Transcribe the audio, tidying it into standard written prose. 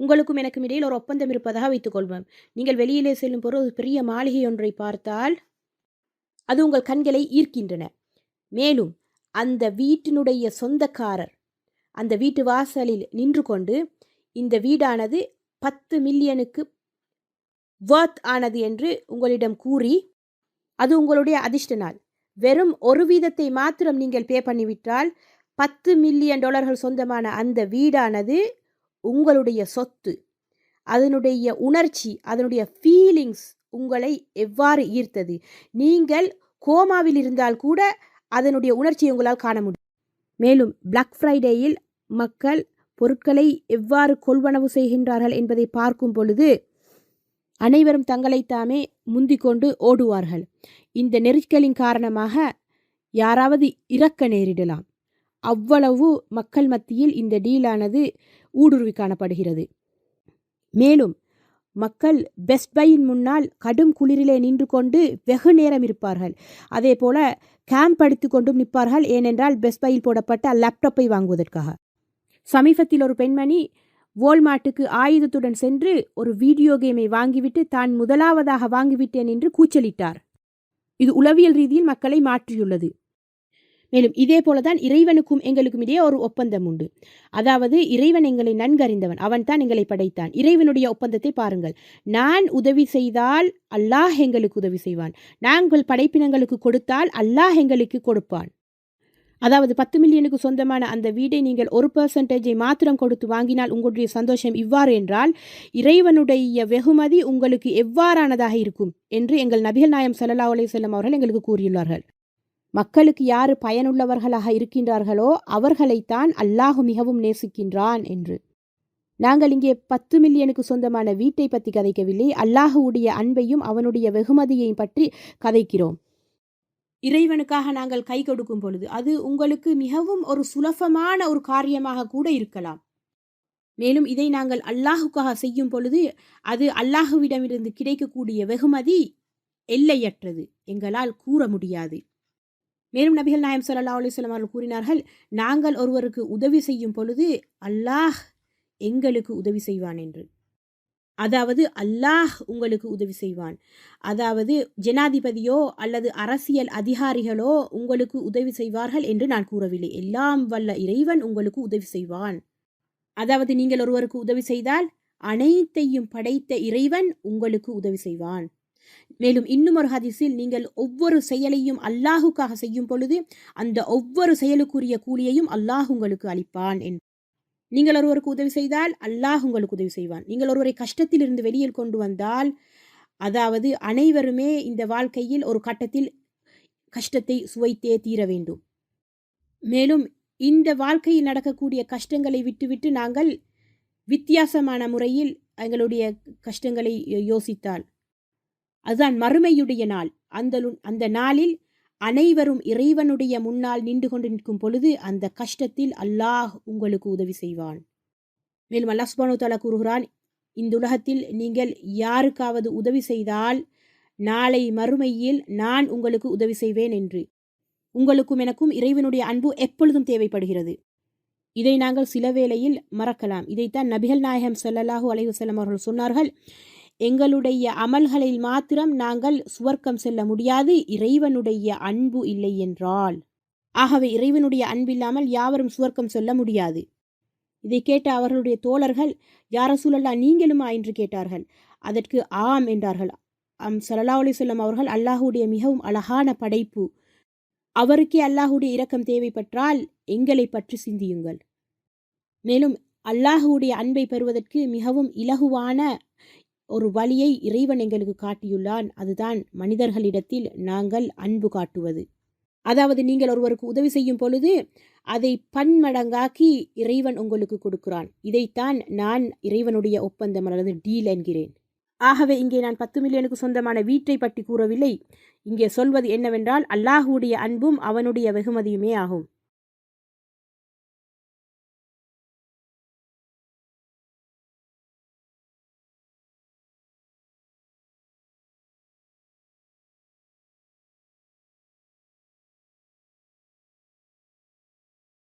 உங்களுக்கும் எனக்கும் இடையில் ஒரு ஒப்பந்தம் இருப்பதாக வைத்துக்கொள்வோம். நீங்கள் வெளியிலே செல்லும் போது ஒரு பெரிய மாளிகை ஒன்றை பார்த்தால் அது உங்கள் கண்களை ஈர்க்கின்றன. மேலும் அந்த வீட்டினுடைய சொந்தக்காரர் அந்த வீட்டு வாசலில் நின்று கொண்டு இந்த வீடானது 10 மில்லியனுக்கு வர்த் ஆனது என்று உங்களிடம் கூறி, அது உங்களுடைய அதிர்ஷ்ட நாள். வெறும் 1% மாத்திரம் நீங்கள் பே பண்ணிவிட்டால் $10 மில்லியன் சொந்தமான அந்த வீடானது உங்களுடைய சொத்து. அதனுடைய உணர்ச்சி, அதனுடைய ஃபீலிங்ஸ் உங்களை எவ்வாறு ஈர்த்தது. நீங்கள் கோமாவில் இருந்தால் கூட அதனுடைய உணர்ச்சியை உங்களால் காண முடியும். மேலும் பிளாக் ஃப்ரைடேயில் மக்கள் பொருட்களை எவ்வாறு கொள்வனவு செய்கின்றார்கள் என்பதை பார்க்கும் பொழுது அனைவரும் தங்களைத்தாமே முந்திக்கொண்டு ஓடுவார்கள். இந்த நெருக்கலின் காரணமாக யாராவது இறக்க நேரிடலாம். அவ்வளவு மக்கள் மத்தியில் இந்த டீலானது ஊடுருவி காணப்படுகிறது. மேலும் மக்கள் பெஸ்ட் பையின் முன்னால் கடும் குளிரிலே நின்று கொண்டு வெகு நேரம் இருப்பார்கள். அதே போல கேம்ப் அடித்து கொண்டும் நிற்பார்கள். ஏனென்றால் பெஸ்ட் பையில் போடப்பட்ட லேப்டாப்பை வாங்குவதற்காக. சமீபத்தில் ஒரு பெண்மணி வால்மார்ட்டுக்கு ஆயுதத்துடன் சென்று ஒரு வீடியோ கேமை வாங்கிவிட்டு தான் முதலாவதாக வாங்கிவிட்டேன் என்று கூச்சலிட்டார். இது உளவியல் ரீதியில் மக்களை மாற்றியுள்ளது. மேலும் இதே போலதான் இறைவனுக்கும் எங்களுக்கும் இடையே ஒரு ஒப்பந்தம் உண்டு. அதாவது இறைவன் எங்களை நன்கறிந்தவன், அவன் தான் எங்களை படைத்தான். இறைவனுடைய ஒப்பந்தத்தை பாருங்கள். நான் உதவி செய்தால் அல்லாஹ் எங்களுக்கு உதவி செய்வான். நாங்கள் படைப்பினங்களுக்கு கொடுத்தால் அல்லாஹ் எங்களுக்கு கொடுப்பான். அதாவது 10 மில்லியனுக்கு சொந்தமான அந்த வீடை நீங்கள் 1% மாத்திரம் கொடுத்து வாங்கினால் உங்களுடைய சந்தோஷம் இவ்வாறு என்றால், இறைவனுடைய வெகுமதி உங்களுக்கு எவ்வாறானதாக இருக்கும் என்று எங்கள் நபிகள் நாயம் ஸல்லல்லாஹு அலைஹி வஸல்லம் அவர்கள் எங்களுக்கு கூறியுள்ளார்கள். மக்களுக்கு யாரு பயனுள்ளவர்களாக இருக்கின்றார்களோ அவர்களைத்தான் அல்லாஹ் மிகவும் நேசிக்கின்றான் என்று. நாங்கள் இங்கே 10 மில்லியனுக்கு சொந்தமான வீட்டை பற்றி கதைக்கவில்லை. அல்லாஹுடைய அன்பையும் அவனுடைய வெகுமதியையும் பற்றி கதைக்கிறோம். இறைவனுக்காக நாங்கள் கை கொடுக்கும் பொழுது அது உங்களுக்கு மிகவும் ஒரு சுலபமான ஒரு காரியமாக கூட இருக்கலாம். மேலும் இதை நாங்கள் அல்லாஹுக்காக செய்யும் பொழுது அது அல்லாஹுவிடமிருந்து கிடைக்கக்கூடிய வெகுமதி எல்லையற்றது, எங்களால் கூற முடியாது. மேலும் நபிகள் நாயம் ஸல்லல்லாஹு அலைஹி வஸல்லம் அவர்கள் கூறினார்கள், நாங்கள் ஒருவருக்கு உதவி செய்யும் பொழுது அல்லாஹ் எங்களுக்கு உதவி செய்வான் என்று. அதாவது அல்லாஹ் உங்களுக்கு உதவி செய்வான். அதாவது ஜனாதிபதியோ அல்லது அரசியல் அதிகாரிகளோ உங்களுக்கு உதவி செய்வார்கள் என்று நான் கூறவில்லை. எல்லாம் வல்ல இறைவன் உங்களுக்கு உதவி செய்வான். அதாவது நீங்கள் ஒருவருக்கு உதவி செய்தால் அனைத்தையும் படைத்த இறைவன் உங்களுக்கு உதவி செய்வான். மேலும் இன்னும் ஒரு ஹதீஸில், நீங்கள் ஒவ்வொரு செயலையும் அல்லாஹுக்காக செய்யும் பொழுது அந்த ஒவ்வொரு செயலுக்குரிய கூலியையும் அல்லாஹ் உங்களுக்கு அளிப்பான் என்று. நீங்கள் ஒருவருக்கு உதவி செய்தால் அல்லாஹ் உங்களுக்கு உதவி செய்வான். நீங்கள் ஒருவரை கஷ்டத்திலிருந்து வெளியில் கொண்டு வந்தால், அதாவது அனைவருமே இந்த வாழ்க்கையில் ஒரு கட்டத்தில் கஷ்டத்தை சுவைத்தே தீர வேண்டும். மேலும் இந்த வாழ்க்கையில் நடக்கக்கூடிய கஷ்டங்களை விட்டுவிட்டு நாங்கள் வித்தியாசமான முறையில் எங்களுடைய கஷ்டங்களை யோசித்தால், அதுதான் மறுமையுடைய நாள். அந்த நாளில் அனைவரும் இறைவனுடைய முன்னால் நின்று கொண்டு நிற்கும் பொழுது அந்த கஷ்டத்தில் அல்லாஹ் உங்களுக்கு உதவி செய்வான். மேலும் அல்லாஹ் சுப்ஹானஹு வ தஆலா கூறுகிறான், இந்த உலகத்தில் நீங்கள் யாருக்காவது உதவி செய்தால் நாளை மறுமையில் நான் உங்களுக்கு உதவி செய்வேன் என்று. உங்களுக்கும் எனக்கும் இறைவனுடைய அன்பு எப்பொழுதும் தேவைப்படுகிறது. இதை நாங்கள் சில வேளையில் மறக்கலாம். இதைத்தான் நபிகள் நாயகம் ஸல்லல்லாஹு அலைஹி வஸல்லம் அவர்கள் சொன்னார்கள், எங்களுடைய அமல்களில் மாத்திரம் நாங்கள் சுவர்க்கம் செல்ல முடியாது, இறைவனுடைய அன்பு இல்லை என்றால். ஆகவே இறைவனுடைய அன்பில்லாமல் யாவரும் சுவர்க்கம் செல்ல முடியாது. இதை கேட்ட அவர்களுடைய தோழர்கள், யா ரசூலல்லாஹ் நீங்களுமா என்று கேட்டார்கள். அதற்கு ஆம் என்றார்கள். ஸல்லல்லாஹு அலைஹி வஸல்லம் அவர்கள், அல்லாஹுடைய மிகவும் அழகான படைப்பு, அவருக்கே அல்லாஹுடைய இரக்கம் தேவைப்பட்டால் எங்களை பற்றி சிந்தியுங்கள். மேலும் அல்லாஹுடைய அன்பை பெறுவதற்கு மிகவும் இலகுவான ஒரு வழியை இறைவன் எங்களுக்கு காட்டியுள்ளான். அதுதான் மனிதர்களிடத்தில் நாங்கள் அன்பு காட்டுவது. அதாவது நீங்கள் ஒருவருக்கு உதவி செய்யும் பொழுது அதை பன்மடங்காக்கி இறைவன் உங்களுக்கு கொடுக்கிறான். இதைத்தான் நான் இறைவனுடைய ஒப்பந்தம் அல்லது டீல் என்கிறேன். ஆகவே இங்கே நான் 10 மில்லியனுக்கு சொந்தமான வீட்டை பற்றி கூறவில்லை. இங்கே சொல்வது என்னவென்றால், அல்லாஹுடைய அன்பும் அவனுடைய வெகுமதியுமே ஆகும்.